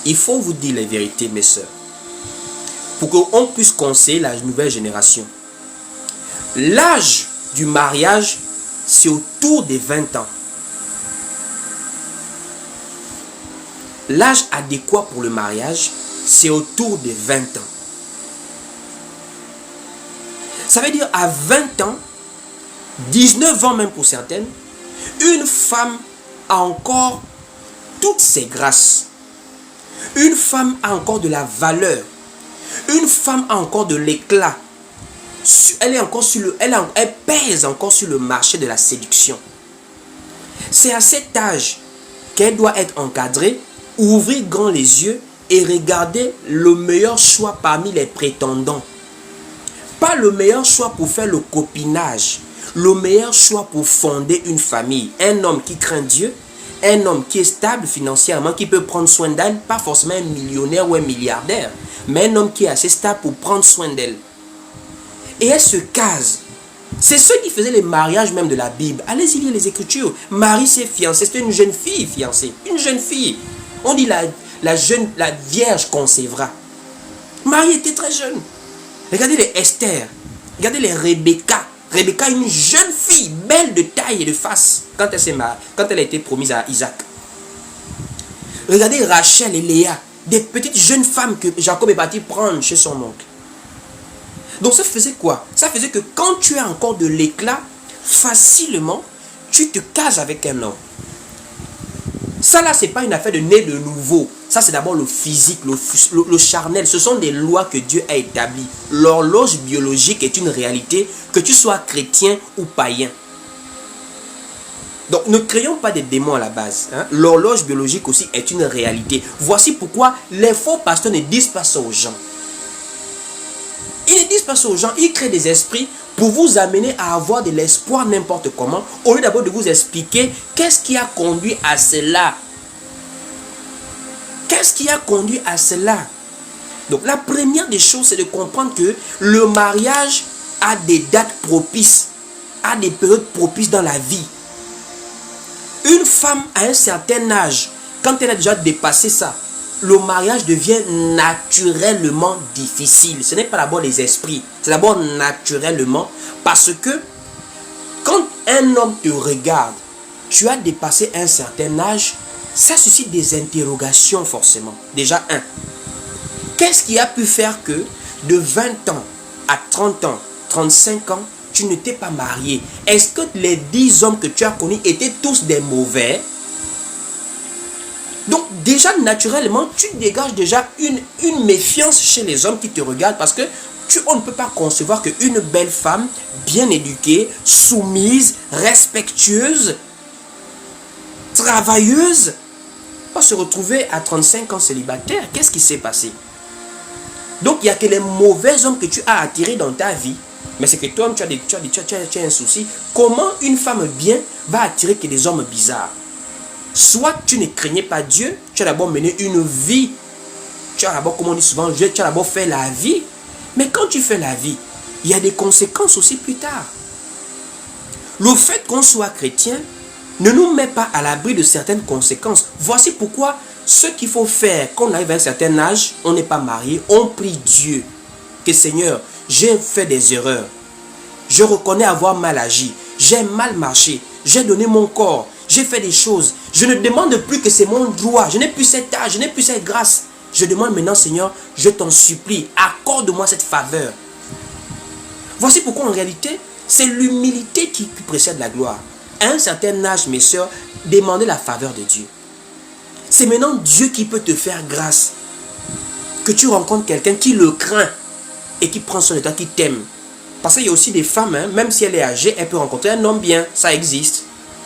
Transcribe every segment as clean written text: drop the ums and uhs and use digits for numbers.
il faut vous dire les vérités, mes sœurs, pour qu'on puisse conseiller la nouvelle génération. L'âge du mariage, c'est autour des 20 ans. L'âge adéquat pour le mariage, c'est autour des 20 ans. Ça veut dire à 20 ans, 19 ans même pour certaines, une femme a encore toutes ses grâces. Une femme a encore de la valeur. Une femme a encore de l'éclat. Elle est encore elle pèse encore sur le marché de la séduction. C'est à cet âge qu'elle doit être encadrée, ouvrir grand les yeux et regarder le meilleur choix parmi les prétendants. Pas le meilleur choix pour faire le copinage, le meilleur choix pour fonder une famille. Un homme qui craint Dieu, un homme qui est stable financièrement, qui peut prendre soin d'elle, pas forcément un millionnaire ou un milliardaire, mais un homme qui est assez stable pour prendre soin d'elle. Et elle se case. C'est ceux qui faisaient les mariages même de la Bible. Allez-y lire les Écritures. Marie s'est fiancée, c'était une jeune fille fiancée. Une jeune fille. On dit la Vierge concevra. Marie était très jeune. Regardez les Esther. Regardez les Rebecca. Rebecca, une jeune fille, belle de taille et de face, quand elle a été promise à Isaac. Regardez Rachel et Léa, des petites jeunes femmes que Jacob est parti prendre chez son oncle. Donc ça faisait quoi? Ça faisait que quand tu as encore de l'éclat, facilement, tu te cases avec un homme. Ça là, c'est pas une affaire de né de nouveau. Ça, c'est d'abord le physique, le charnel. Ce sont des lois que Dieu a établies. L'horloge biologique est une réalité, que tu sois chrétien ou païen. Donc, ne créons pas des démons à la base. Hein. L'horloge biologique aussi est une réalité. Voici pourquoi les faux pasteurs ne disent pas ça aux gens. Ils ne disent pas ça aux gens. Ils créent des esprits pour vous amener à avoir de l'espoir n'importe comment, au lieu d'abord de vous expliquer qu'est-ce qui a conduit à cela. Qu'est-ce qui a conduit à cela? Donc la première des choses, c'est de comprendre que le mariage a des dates propices, a des périodes propices dans la vie. Une femme à un certain âge, quand elle a déjà dépassé ça, le mariage devient naturellement difficile. Ce n'est pas d'abord les esprits, c'est d'abord naturellement, parce que quand un homme te regarde, tu as dépassé un certain âge, ça suscite des interrogations forcément. Déjà, qu'est-ce qui a pu faire que de 20 ans à 30 ans, 35 ans, tu ne t'es pas marié? Est-ce que les 10 hommes que tu as connus étaient tous des mauvais? Donc déjà, naturellement, tu dégages déjà une méfiance chez les hommes qui te regardent, parce que on ne peut pas concevoir qu'une belle femme, bien éduquée, soumise, respectueuse, travailleuse, va se retrouver à 35 ans célibataire. Qu'est-ce qui s'est passé? Donc il n'y a que les mauvais hommes que tu as attirés dans ta vie, mais c'est que toi, tu as un souci. Comment une femme bien va attirer que des hommes bizarres? Soit tu ne craignais pas Dieu, tu as d'abord mené une vie, tu as d'abord, comme on dit souvent, tu as d'abord fait la vie, mais quand tu fais la vie, il y a des conséquences aussi plus tard. Le fait qu'on soit chrétien ne nous met pas à l'abri de certaines conséquences. Voici pourquoi ce qu'il faut faire quand on arrive à un certain âge, on n'est pas marié, on prie Dieu. Que Seigneur, j'ai fait des erreurs. Je reconnais avoir mal agi. J'ai mal marché. J'ai donné mon corps. J'ai fait des choses. Je ne demande plus que c'est mon droit. Je n'ai plus cet âge. Je n'ai plus cette grâce. Je demande maintenant, Seigneur, je t'en supplie, accorde-moi cette faveur. Voici pourquoi en réalité, c'est l'humilité qui précède la gloire. À un certain âge, mes sœurs, demandez la faveur de Dieu. C'est maintenant Dieu qui peut te faire grâce. Que tu rencontres quelqu'un qui le craint et qui prend soin de toi, qui t'aime. Parce qu'il y a aussi des femmes, même si elle est âgée, elle peut rencontrer un homme bien, ça existe.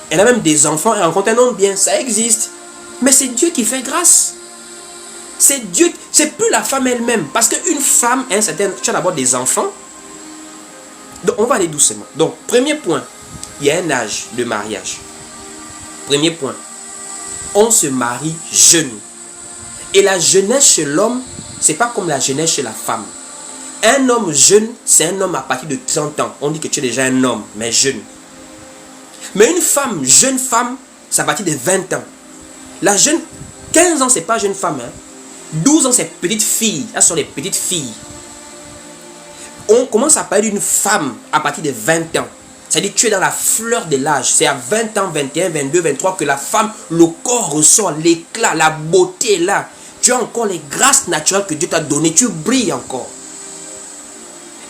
Elle a même des enfants, elle rencontre un homme bien, ça existe. Mais c'est Dieu qui fait grâce. C'est Dieu, c'est plus la femme elle-même. Parce qu'une femme, tu as d'abord des enfants. Donc on va aller doucement. Donc, premier point, il y a un âge de mariage. Premier point, on se marie jeune. Et la jeunesse chez l'homme, c'est pas comme la jeunesse chez la femme. Un homme jeune, c'est un homme à partir de 30 ans. On dit que tu es déjà un homme, mais jeune. Mais une femme, jeune femme, c'est à partir de 20 ans. La jeune, 15 ans, c'est pas jeune femme. 12 ans, c'est petite fille. Ce sont les petites filles. On commence à parler d'une femme à partir de 20 ans. C'est-à-dire que tu es dans la fleur de l'âge. C'est à 20 ans, 21, 22, 23 que la femme, le corps ressort, l'éclat, la beauté est là. Tu as encore les grâces naturelles que Dieu t'a données. Tu brilles encore.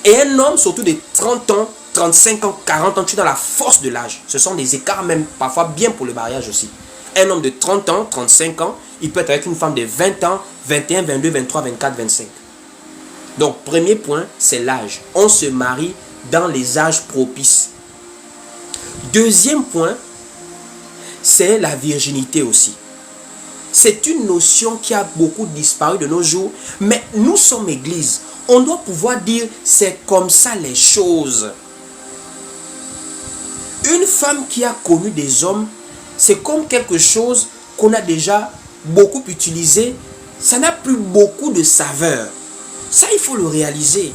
Et un homme, surtout de 30 ans, 35 ans, 40 ans, tu es dans la force de l'âge. Ce sont des écarts même parfois bien pour le mariage aussi. Un homme de 30 ans, 35 ans, il peut être avec une femme de 20 ans, 21, 22, 23, 24, 25. Donc, premier point, c'est l'âge. On se marie dans les âges propices. Deuxième point, c'est la virginité aussi. C'est une notion qui a beaucoup disparu de nos jours, mais nous sommes église. On doit pouvoir dire, c'est comme ça les choses. Une femme qui a connu des hommes, c'est comme quelque chose qu'on a déjà beaucoup utilisé. Ça n'a plus beaucoup de saveur. Ça, il faut le réaliser.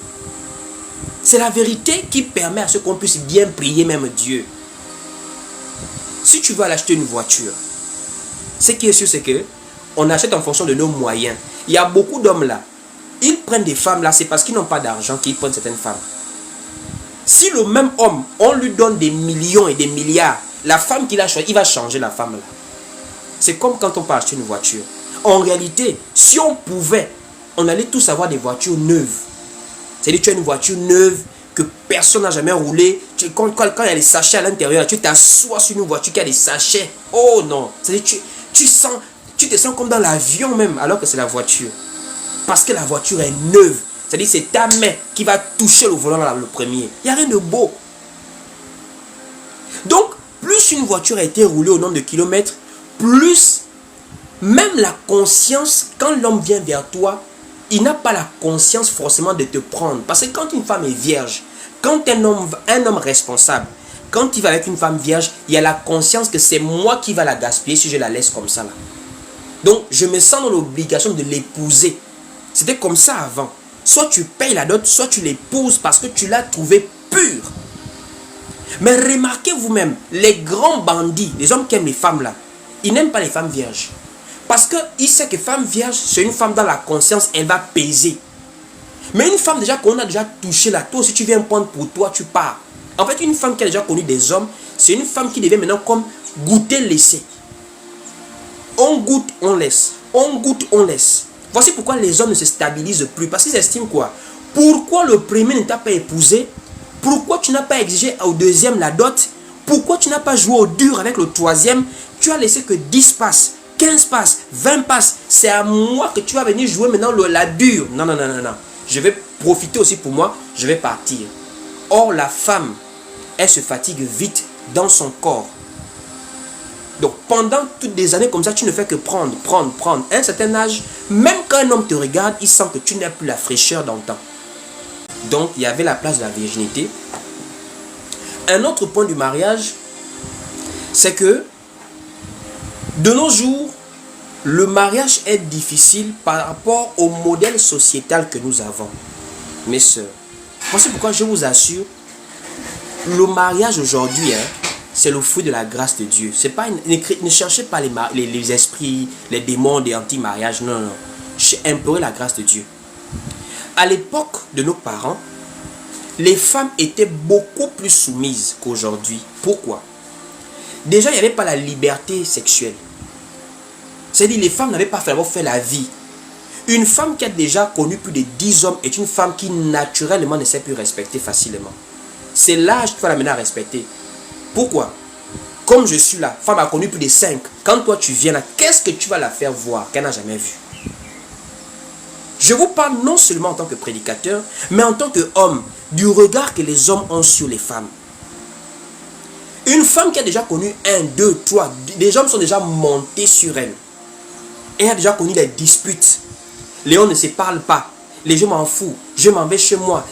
C'est la vérité qui permet à ce qu'on puisse bien prier même Dieu. Si tu veux aller acheter une voiture, ce qui est sûr, c'est que on achète en fonction de nos moyens. Il y a beaucoup d'hommes là. Ils prennent des femmes là, c'est parce qu'ils n'ont pas d'argent qu'ils prennent certaines femmes. Si le même homme, on lui donne des millions et des milliards, la femme qu'il a choisie, il va changer la femme là. C'est comme quand on peut acheter une voiture. En réalité, si on pouvait, on allait tous avoir des voitures neuves. C'est-à-dire que tu as une voiture neuve que personne n'a jamais roulé. Quand il y a des sachets à l'intérieur, tu t'assois sur une voiture qui a des sachets. Oh non! C'est-à-dire que tu te sens comme dans l'avion même, alors que c'est la voiture. Parce que la voiture est neuve. C'est-à-dire que c'est ta main qui va toucher le volant le premier. Il n'y a rien de beau. Donc, plus une voiture a été roulée au nombre de kilomètres, plus même la conscience, quand l'homme vient vers toi, il n'a pas la conscience forcément de te prendre. Parce que quand une femme est vierge, quand un homme responsable, quand il va avec une femme vierge, il y a la conscience que c'est moi qui va la gaspiller si je la laisse comme ça là. Donc, je me sens dans l'obligation de l'épouser. C'était comme ça avant. Soit tu payes la dot, soit tu l'épouses parce que tu l'as trouvée pure. Mais remarquez vous-même, les grands bandits, les hommes qui aiment les femmes là, ils n'aiment pas les femmes vierges. Parce qu'ils savent que femme vierge, c'est une femme dans la conscience, elle va peser. Mais une femme déjà qu'on a déjà touché là, toi aussi tu viens prendre pour toi, tu pars. En fait, une femme qui a déjà connu des hommes, c'est une femme qui devient maintenant comme goûter, laisser. On goûte, on laisse. On goûte, on laisse. Voici pourquoi les hommes ne se stabilisent plus. Parce qu'ils estiment quoi? Pourquoi le premier ne t'a pas épousé? Pourquoi tu n'as pas exigé au deuxième la dot? Pourquoi tu n'as pas joué au dur avec le troisième? Tu as laissé que 10 passes, 15 passes, 20 passes. C'est à moi que tu vas venir jouer maintenant la dure. Non, non, non, non, non. Je vais profiter aussi pour moi. Je vais partir. Or, la femme, elle se fatigue vite dans son corps. Donc, pendant toutes des années comme ça, tu ne fais que prendre. À un certain âge, même quand un homme te regarde, il sent que tu n'as plus la fraîcheur d'antan. Donc, il y avait la place de la virginité. Un autre point du mariage, c'est que, de nos jours, le mariage est difficile par rapport au modèle sociétal que nous avons. Mes sœurs, voici pourquoi je vous assure, le mariage aujourd'hui, c'est le fruit de la grâce de Dieu. C'est pas ne cherchez pas les esprits, les démons des anti-mariage. Non, non. Implorez la grâce de Dieu. À l'époque de nos parents, les femmes étaient beaucoup plus soumises qu'aujourd'hui. Pourquoi? Déjà, il n'y avait pas la liberté sexuelle. C'est-à-dire les femmes n'avaient pas fait la vie. Une femme qui a déjà connu plus de 10 hommes est une femme qui naturellement ne sait plus respecter facilement. C'est l'âge qui va l'amener à respecter. Pourquoi? Comme je suis là, femme a connu plus de 5. Quand toi tu viens là, qu'est-ce que tu vas la faire voir qu'elle n'a jamais vu? Je vous parle non seulement en tant que prédicateur, mais en tant qu'homme, du regard que les hommes ont sur les femmes. Une femme qui a déjà connu 1, 2, 3, les hommes sont déjà montés sur elle. Elle a déjà connu les disputes. Les hommes ne se parlent pas. Les gens m'en foutent. Je m'en vais chez moi.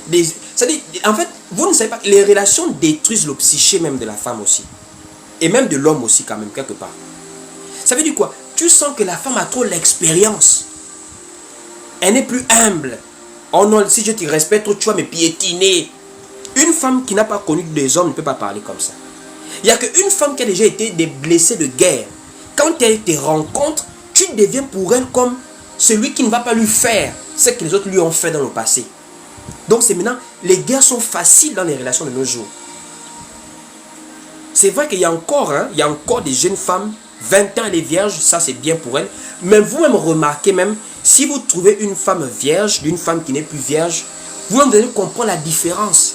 C'est-à-dire, en fait, vous ne savez pas, les relations détruisent le psyché même de la femme aussi. Et même de l'homme aussi quand même, quelque part. Ça veut dire quoi? Tu sens que la femme a trop l'expérience. Elle n'est plus humble. Oh non, si je te respecte trop, tu vas me piétiner. Une femme qui n'a pas connu des hommes ne peut pas parler comme ça. Il n'y a qu'une femme qui a déjà été des blessés de guerre. Quand elle te rencontre, tu deviens pour elle comme celui qui ne va pas lui faire ce que les autres lui ont fait dans le passé. Donc c'est maintenant, les guerres sont faciles dans les relations de nos jours. C'est vrai qu'il y a encore, des jeunes femmes, 20 ans elle est vierge, ça c'est bien pour elle. Mais vous-même remarquez même, si vous trouvez une femme vierge, d'une femme qui n'est plus vierge, vous allez comprendre la différence.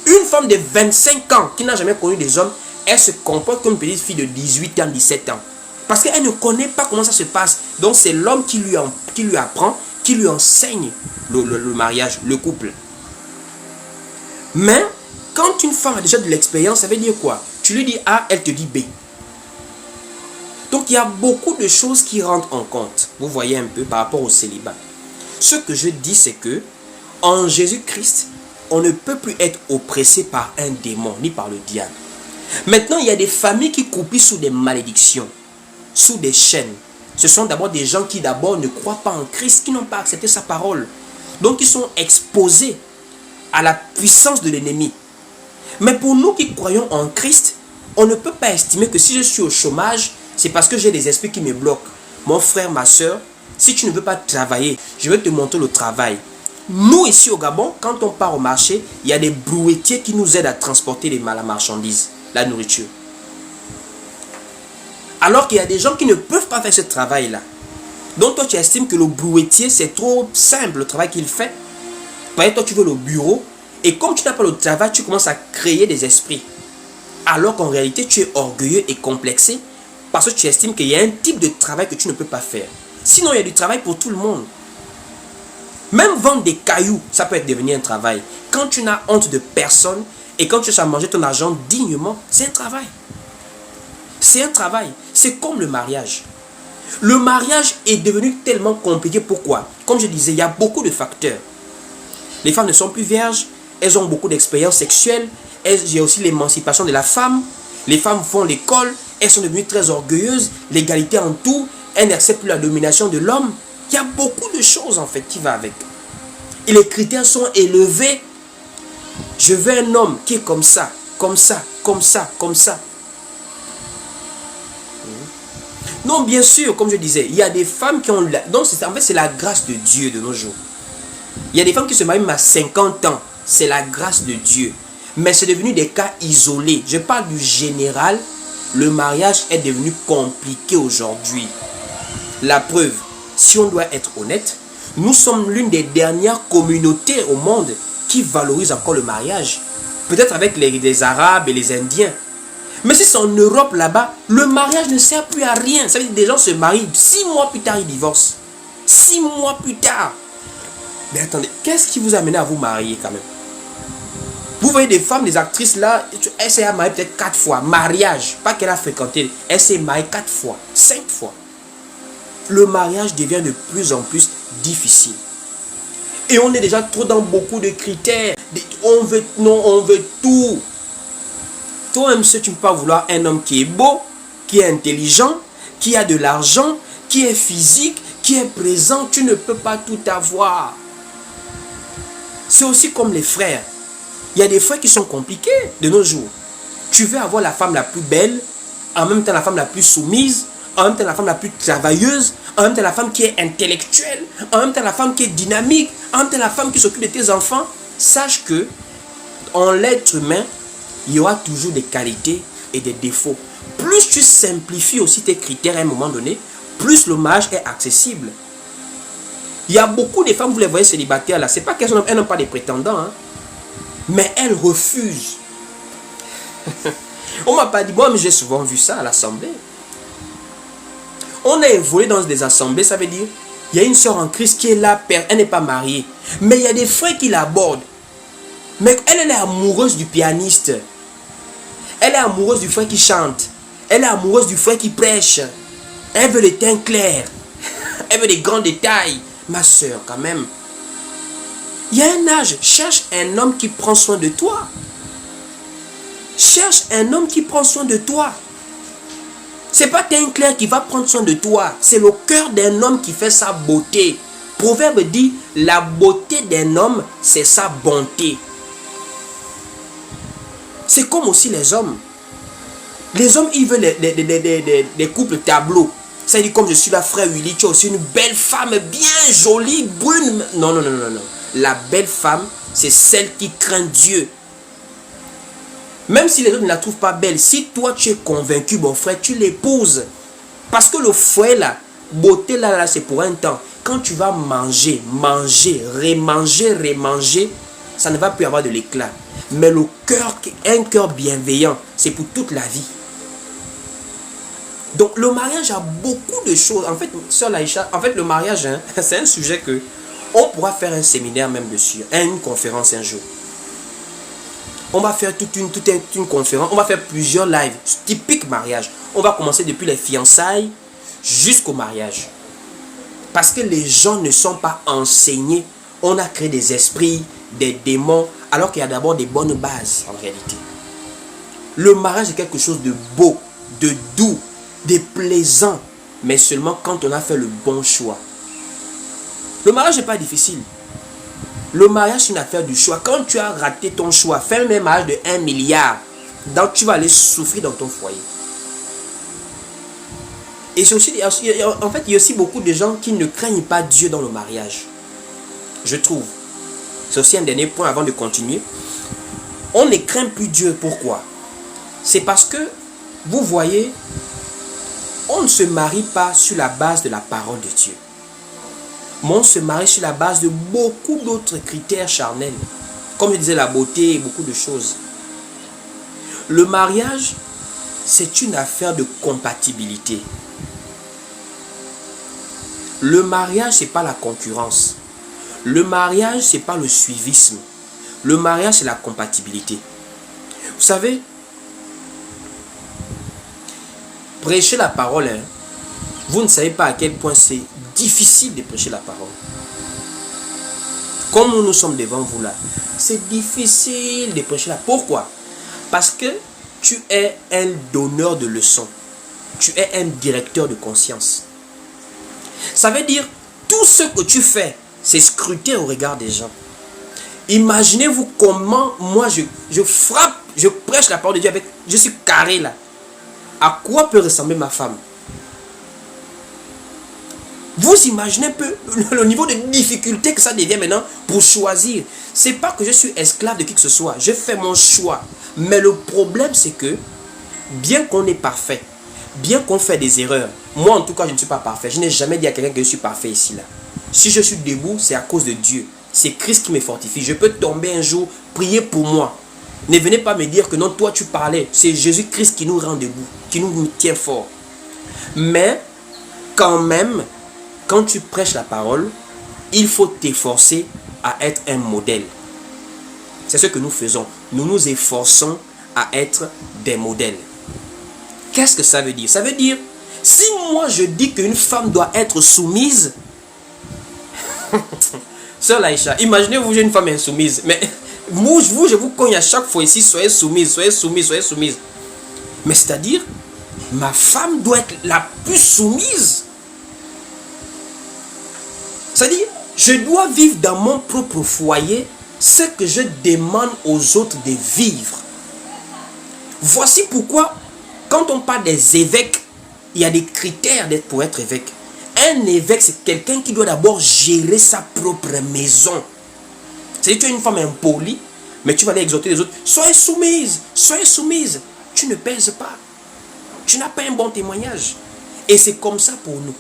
Une femme de 25 ans qui n'a jamais connu des hommes, elle se comporte comme une petite fille de 18 ans, 17 ans. Parce qu'elle ne connaît pas comment ça se passe. Donc c'est l'homme qui lui apprend, qui lui enseigne le mariage, le couple. Mais quand une femme a déjà de l'expérience, ça veut dire quoi? Tu lui dis A, elle te dit B. Donc il y a beaucoup de choses qui rentrent en compte. Vous voyez un peu par rapport au célibat. Ce que je dis, c'est que en Jésus-Christ, on ne peut plus être oppressé par un démon, ni par le diable. Maintenant, il y a des familles qui croupissent sous des malédictions, sous des chaînes. Ce sont d'abord des gens qui d'abord ne croient pas en Christ, qui n'ont pas accepté sa parole. Donc ils sont exposés à la puissance de l'ennemi. Mais pour nous qui croyons en Christ, on ne peut pas estimer que si je suis au chômage, c'est parce que j'ai des esprits qui me bloquent. Mon frère, ma soeur, si tu ne veux pas travailler, je vais te montrer le travail. Nous ici au Gabon, quand on part au marché, il y a des brouettiers qui nous aident à transporter la marchandise, la nourriture. Alors qu'il y a des gens qui ne peuvent pas faire ce travail-là. Donc toi tu estimes que le brouettier c'est trop simple le travail qu'il fait. Par exemple, toi tu veux le bureau et comme tu n'as pas le travail, tu commences à créer des esprits. Alors qu'en réalité tu es orgueilleux et complexé parce que tu estimes qu'il y a un type de travail que tu ne peux pas faire. Sinon il y a du travail pour tout le monde. Même vendre des cailloux, ça peut devenir un travail. Quand tu n'as honte de personne et quand tu sais manger ton argent dignement, c'est un travail. C'est un travail. C'est comme le mariage. Le mariage est devenu tellement compliqué. Pourquoi? Comme je disais, il y a beaucoup de facteurs. Les femmes ne sont plus vierges. Elles ont beaucoup d'expériences sexuelles. Il y a aussi l'émancipation de la femme. Les femmes font l'école. Elles sont devenues très orgueilleuses. L'égalité en tout. Elles n'acceptent plus la domination de l'homme. Il y a beaucoup de choses en fait qui vont avec. Et les critères sont élevés. Je veux un homme qui est comme ça, comme ça, comme ça, comme ça. Non, bien sûr, comme je disais, il y a des femmes qui ont... Donc, en fait, c'est la grâce de Dieu de nos jours. Il y a des femmes qui se marient même à 50 ans. C'est la grâce de Dieu. Mais c'est devenu des cas isolés. Je parle du général. Le mariage est devenu compliqué aujourd'hui. La preuve, si on doit être honnête, nous sommes l'une des dernières communautés au monde qui valorise encore le mariage. Peut-être avec les Arabes et les Indiens. Mais si c'est en Europe là-bas, le mariage ne sert plus à rien. Ça veut dire que des gens se marient, 6 mois plus tard ils divorcent. 6 mois plus tard. Mais attendez, qu'est-ce qui vous a amené à vous marier quand même? Vous voyez des femmes, des actrices là, elle s'est mariée peut-être 4 fois. Mariage, pas qu'elle a fréquenté, elle s'est mariée 4 fois, 5 fois. Le mariage devient de plus en plus difficile. Et on est déjà trop dans beaucoup de critères. On veut tout. Toi-même, tu ne peux pas vouloir un homme qui est beau, qui est intelligent, qui a de l'argent, qui est physique, qui est présent. Tu ne peux pas tout avoir. C'est aussi comme les frères. Il y a des frères qui sont compliqués de nos jours. Tu veux avoir la femme la plus belle, en même temps la femme la plus soumise, en même temps la femme la plus travailleuse, en même temps la femme qui est intellectuelle, en même temps la femme qui est dynamique, en même temps la femme qui s'occupe de tes enfants. Sache que en l'être humain, il y aura toujours des qualités et des défauts. Plus tu simplifies aussi tes critères à un moment donné, plus le mariage est accessible. Il y a beaucoup de femmes, vous les voyez célibataires là, c'est pas qu'elles n'ont pas de prétendants, hein, mais elles refusent. On m'a pas dit, moi mais j'ai souvent vu ça à l'assemblée. On a évolué dans des assemblées, ça veut dire, il y a une sœur en Christ qui est là, elle n'est pas mariée. Mais il y a des frères qui l'abordent. Mais elle est amoureuse du pianiste. Elle est amoureuse du frère qui chante. Elle est amoureuse du frère qui prêche. Elle veut les teints clairs. Elle veut des grands détails. Ma sœur, quand même. Il y a un âge. Cherche un homme qui prend soin de toi. Cherche un homme qui prend soin de toi. C'est pas teint clair qui va prendre soin de toi. C'est le cœur d'un homme qui fait sa beauté. Proverbe dit, la beauté d'un homme, c'est sa bonté. C'est comme aussi les hommes. Les hommes, ils veulent des couples tableaux. Ça dit comme je suis là, frère Willy, tu as aussi une belle femme bien jolie, brune. Non, non, non, non, non. La belle femme, c'est celle qui craint Dieu. Même si les autres ne la trouvent pas belle, si toi tu es convaincu, mon frère, tu l'épouses. Parce que le foyer là, beauté là, c'est pour un temps. Quand tu vas manger, remanger, ça ne va plus avoir de l'éclat. Mais le cœur, un cœur bienveillant, c'est pour toute la vie. Donc le mariage a beaucoup de choses. En fait, Sœur Laïcha, en fait le mariage, hein, c'est un sujet que on pourra faire un séminaire même dessus, une conférence un jour. On va faire toute une conférence, on va faire plusieurs lives, typique mariage. On va commencer depuis les fiançailles jusqu'au mariage. Parce que les gens ne sont pas enseignés. On a créé des esprits, des démons, alors qu'il y a d'abord des bonnes bases en réalité. Le mariage est quelque chose de beau, de doux, de plaisant, mais seulement quand on a fait le bon choix. Le mariage n'est pas difficile. Le mariage, c'est une affaire du choix. Quand tu as raté ton choix, fais un même mariage de 1 milliard. Donc tu vas aller souffrir dans ton foyer. Et c'est aussi, en fait, il y a aussi beaucoup de gens qui ne craignent pas Dieu dans le mariage. Je trouve. C'est aussi un dernier point avant de continuer. On ne craint plus Dieu. Pourquoi? C'est parce que, vous voyez, on ne se marie pas sur la base de la parole de Dieu. Mais on se marie sur la base de beaucoup d'autres critères charnels. Comme je disais, la beauté et beaucoup de choses. Le mariage, c'est une affaire de compatibilité. Le mariage, ce n'est pas la concurrence. Le mariage, ce n'est pas le suivisme. Le mariage, c'est la compatibilité. Vous savez, prêcher la parole, hein, vous ne savez pas à quel point c'est difficile de prêcher la parole. Comme nous sommes devant vous là, c'est difficile de prêcher la parole. Pourquoi? Parce que tu es un donneur de leçons. Tu es un directeur de conscience. Ça veut dire, tout ce que tu fais, c'est scruté au regard des gens. Imaginez-vous comment moi je frappe, je prêche la parole de Dieu avec, je suis carré là. À quoi peut ressembler ma femme? Vous imaginez un peu le niveau de difficulté que ça devient maintenant pour choisir. C'est pas que je suis esclave de qui que ce soit. Je fais mon choix. Mais le problème, c'est que, bien qu'on est parfait, bien qu'on fait des erreurs, moi en tout cas, je ne suis pas parfait. Je n'ai jamais dit à quelqu'un que je suis parfait ici, là. Si je suis debout, c'est à cause de Dieu. C'est Christ qui me fortifie. Je peux tomber un jour, prier pour moi. Ne venez pas me dire que non, toi tu parlais. C'est Jésus-Christ qui nous rend debout, qui nous tient fort. Mais, quand même, quand tu prêches la parole, il faut t'efforcer à être un modèle. C'est ce que nous faisons. Nous nous efforçons à être des modèles. Qu'est-ce que ça veut dire? Ça veut dire, si moi je dis qu'une femme doit être soumise, Sœur Laïcha, imaginez-vous, j'ai une femme insoumise, mais vous, je vous cogne à chaque fois ici, soyez soumise, soyez soumise, soyez soumise. Mais c'est-à-dire, ma femme doit être la plus soumise. C'est-à-dire, je dois vivre dans mon propre foyer ce que je demande aux autres de vivre. Voici pourquoi, quand on parle des évêques, il y a des critères pour être évêque. Un évêque, c'est quelqu'un qui doit d'abord gérer sa propre maison. C'est-à-dire, tu es une femme impolie, mais tu vas aller exhorter les autres. Soyez soumise, soyez soumise. Tu ne pèses pas. Tu n'as pas un bon témoignage. Et c'est comme ça pour nous.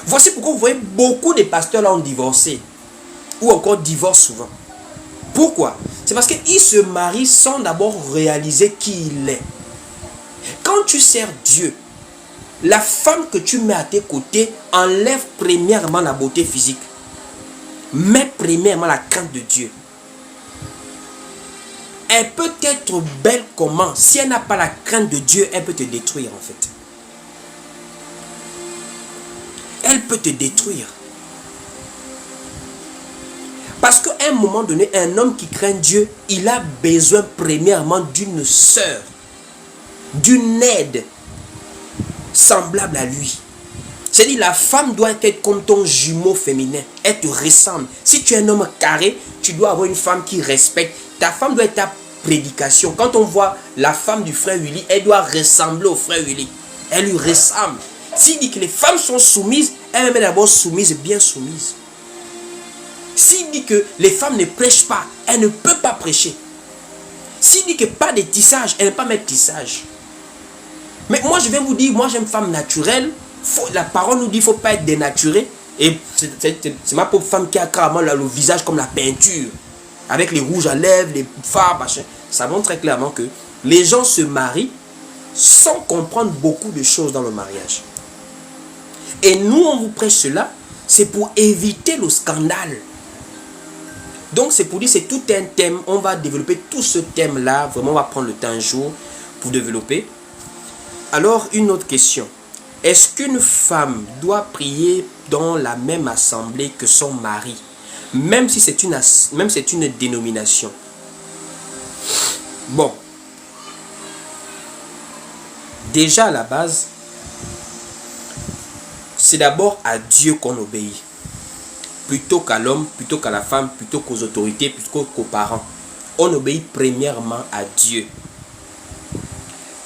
Voici pourquoi vous voyez beaucoup de pasteurs là ont divorcé. Ou encore divorcent souvent. Pourquoi? C'est parce qu'ils se marient sans d'abord réaliser qui il est. Quand tu sers Dieu, la femme que tu mets à tes côtés enlève premièrement la beauté physique. Mais premièrement la crainte de Dieu. Elle peut être belle comment? Si elle n'a pas la crainte de Dieu, elle peut te détruire en fait. Elle peut te détruire. Parce qu'à un moment donné, un homme qui craint Dieu, il a besoin premièrement d'une sœur, d'une aide semblable à lui. C'est-à-dire la femme doit être comme ton jumeau féminin. Elle te ressemble. Si tu es un homme carré, tu dois avoir une femme qui respecte. Ta femme doit être ta prédication. Quand on voit la femme du frère Willy, elle doit ressembler au frère Willy. Elle lui ressemble. S'il dit que les femmes sont soumises, elle-même est d'abord soumise, bien soumise. S'il dit que les femmes ne prêchent pas, elle ne peut pas prêcher. S'il dit que pas de tissage, elle ne peut pas mettre tissage. Mais moi, je vais vous dire, moi, j'aime femme naturelle. La parole nous dit qu'il ne faut pas être dénaturé. Et c'est ma pauvre femme qui a carrément le visage comme la peinture. Avec les rouges à lèvres, les fards, machin. Ça montre très clairement que les gens se marient sans comprendre beaucoup de choses dans le mariage. Et nous, on vous prêche cela, c'est pour éviter le scandale. Donc, c'est pour dire, c'est tout un thème. On va développer tout ce thème-là. Vraiment, on va prendre le temps un jour pour développer. Alors, une autre question. Est-ce qu'une femme doit prier dans la même assemblée que son mari, même si c'est une dénomination? Bon. Déjà, à la base, c'est d'abord à Dieu qu'on obéit. Plutôt qu'à l'homme, plutôt qu'à la femme, plutôt qu'aux autorités, plutôt qu'aux parents. On obéit premièrement à Dieu.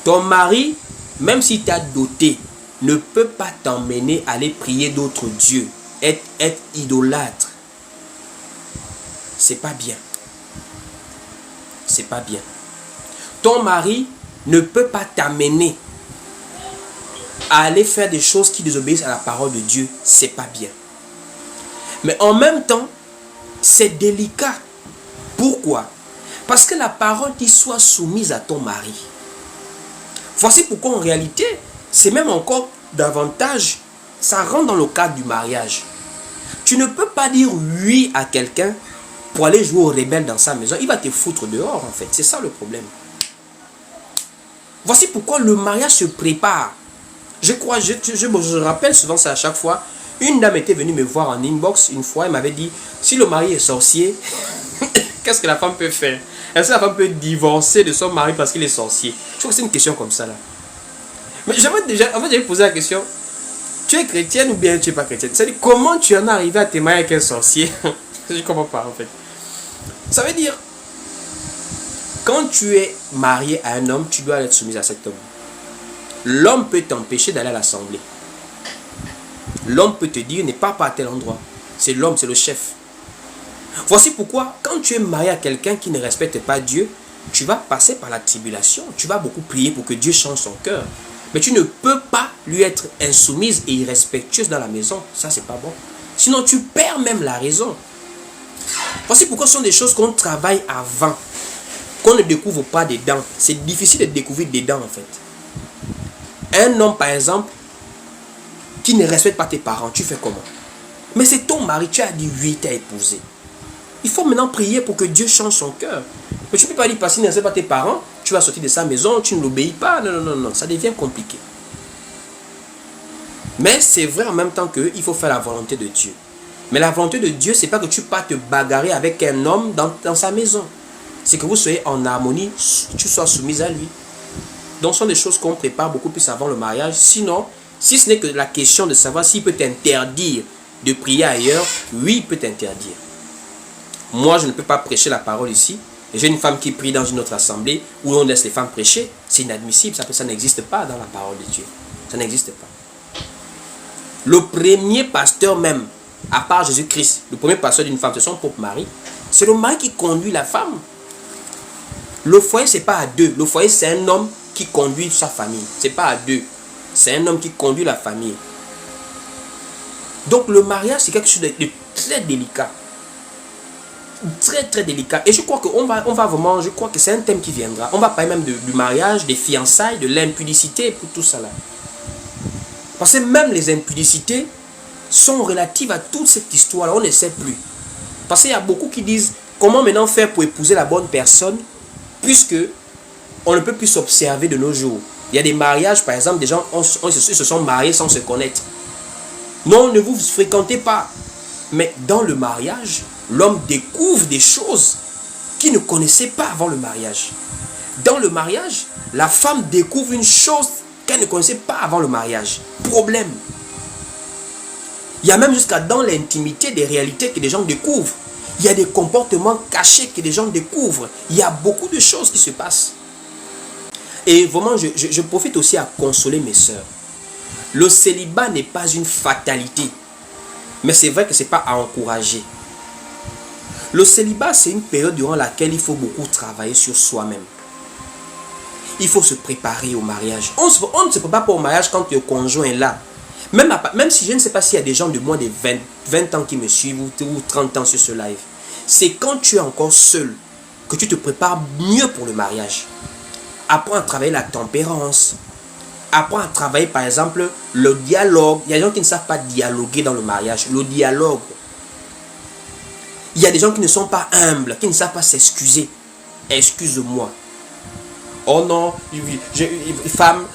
Ton mari, même si tu as doté, ne peut pas t'emmener à aller prier d'autres dieux, être idolâtre. C'est pas bien. C'est pas bien. Ton mari ne peut pas t'amener à aller faire des choses qui désobéissent à la parole de Dieu. C'est pas bien. Mais en même temps, c'est délicat. Pourquoi? Parce que la parole dit sois soumise à ton mari. Voici pourquoi en réalité, c'est même encore davantage, ça rentre dans le cadre du mariage. Tu ne peux pas dire oui à quelqu'un pour aller jouer au rebelle dans sa maison. Il va te foutre dehors en fait. C'est ça le problème. Voici pourquoi le mariage se prépare. Je rappelle souvent ça à chaque fois. Une dame était venue me voir en inbox une fois. Elle m'avait dit, si le mari est sorcier, qu'est-ce que la femme peut faire? Est-ce que la femme peut divorcer de son mari parce qu'il est sorcier? Je crois que c'est une question comme ça là. Mais j'avais posé la question. Tu es chrétienne ou bien tu n'es pas chrétienne? C'est-à-dire, comment tu en es arrivé à te marier avec un sorcier? Je ne comprends pas en fait. Ça veut dire, quand tu es marié à un homme, tu dois être soumise à cet homme. L'homme peut t'empêcher d'aller à l'assemblée. L'homme peut te dire, n'est pas à tel endroit. C'est l'homme, c'est le chef. Voici pourquoi, quand tu es marié à quelqu'un qui ne respecte pas Dieu, tu vas passer par la tribulation. Tu vas beaucoup prier pour que Dieu change son cœur. Mais tu ne peux pas lui être insoumise et irrespectueuse dans la maison. Ça, c'est pas bon. Sinon, tu perds même la raison. Voici pourquoi ce sont des choses qu'on travaille avant. Qu'on ne découvre pas dedans. C'est difficile de découvrir dedans, en fait. Un homme, par exemple, qui ne respecte pas tes parents, tu fais comment? Mais c'est ton mari, tu as dit oui, tu as épousé. Il faut maintenant prier pour que Dieu change son cœur. Mais tu ne peux pas dire parce qu'il ne respecte pas tes parents, tu vas sortir de sa maison, tu ne l'obéis pas. Non, non, non, non, ça devient compliqué. Mais c'est vrai en même temps qu'il faut faire la volonté de Dieu. Mais la volonté de Dieu, ce n'est pas que tu pas te bagarrer avec un homme dans sa maison. C'est que vous soyez en harmonie, tu sois soumise à lui. Donc ce sont des choses qu'on prépare beaucoup plus avant le mariage. Sinon, si ce n'est que la question de savoir s'il peut t'interdire de prier ailleurs, oui, il peut t'interdire. Moi, je ne peux pas prêcher la parole ici. J'ai une femme qui prie dans une autre assemblée où on laisse les femmes prêcher. C'est inadmissible. Ça n'existe pas dans la parole de Dieu. Ça n'existe pas. Le premier pasteur même, à part Jésus-Christ, le premier pasteur d'une femme, c'est son propre mari. C'est le mari qui conduit la femme. Le foyer, ce n'est pas à deux. Le foyer, c'est un homme qui conduit sa famille. Ce n'est pas à deux. C'est un homme qui conduit la famille. Donc le mariage, c'est quelque chose de très délicat. Très très délicat. Et je crois qu'on va vraiment, je crois que c'est un thème qui viendra. On va parler même du mariage, des fiançailles, de l'impudicité, pour tout ça là. Parce que même les impudicités sont relatives à toute cette histoire là. On ne sait plus. Parce qu'il y a beaucoup qui disent, comment maintenant faire pour épouser la bonne personne, puisque on ne peut plus s'observer de nos jours. Il y a des mariages, par exemple, des gens se sont mariés sans se connaître. Non, ne vous fréquentez pas. Mais dans le mariage, l'homme découvre des choses qu'il ne connaissait pas avant le mariage. Dans le mariage, la femme découvre une chose qu'elle ne connaissait pas avant le mariage. Problème. Il y a même jusqu'à dans l'intimité des réalités que les gens découvrent. Il y a des comportements cachés que les gens découvrent. Il y a beaucoup de choses qui se passent. Et vraiment, je profite aussi à consoler mes sœurs. Le célibat n'est pas une fatalité. Mais c'est vrai que ce n'est pas à encourager. Le célibat, c'est une période durant laquelle il faut beaucoup travailler sur soi-même. Il faut se préparer au mariage. On ne se prépare pas au mariage quand le conjoint est là. Même si je ne sais pas s'il y a des gens de moins de 20 ans qui me suivent ou 30 ans sur ce live. C'est quand tu es encore seul que tu te prépares mieux pour le mariage. Apprends à travailler la tempérance. Apprends à travailler par exemple le dialogue. Il y a des gens qui ne savent pas dialoguer dans le mariage. Le dialogue. Il y a des gens qui ne sont pas humbles, qui ne savent pas s'excuser. Excuse-moi. Oh non, femme,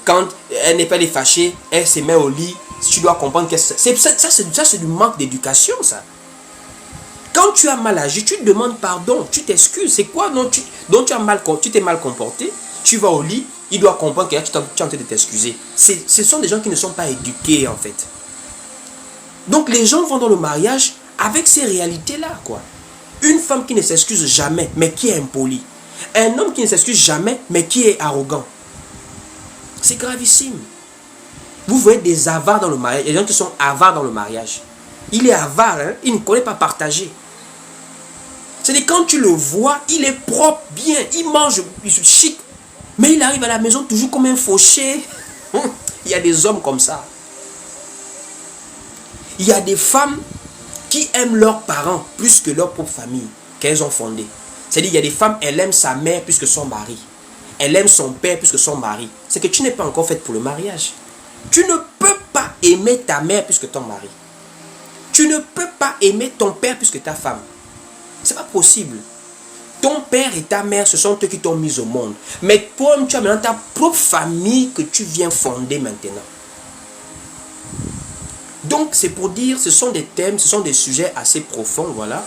quand elle n'est pas fâchée, elle se met au lit. Tu dois comprendre que c'est du manque d'éducation, ça. Quand tu as mal agi, tu te demandes pardon, tu t'excuses. C'est quoi donc tu t'es mal comporté, tu vas au lit, il doit comprendre que tu es en train de t'excuser. Ce sont des gens qui ne sont pas éduqués, en fait. Donc les gens vont dans le mariage avec ces réalités-là, quoi. Une femme qui ne s'excuse jamais, mais qui est impolie. Un homme qui ne s'excuse jamais, mais qui est arrogant. C'est gravissime. Vous voyez des avares dans le mariage. Il y a des gens qui sont avares dans le mariage. Il est avare, hein? Il ne connaît pas partager. C'est-à-dire quand tu le vois, il est propre, bien, il mange chic, mais il arrive à la maison toujours comme un fauché. Il y a des hommes comme ça. Il y a des femmes qui aiment leurs parents plus que leur propre famille qu'elles ont fondée. C'est-à-dire il y a des femmes, elles aiment sa mère plus que son mari. Elle aime son père plus que son mari. C'est que tu n'es pas encore faite pour le mariage. Tu ne peux pas aimer ta mère plus que ton mari. Tu ne peux pas aimer ton père plus que ta femme. C'est pas possible. Ton père et ta mère, ce sont eux qui t'ont mis au monde. Mais toi, tu as maintenant ta propre famille que tu viens fonder maintenant. Donc, c'est pour dire, ce sont des thèmes, ce sont des sujets assez profonds, voilà.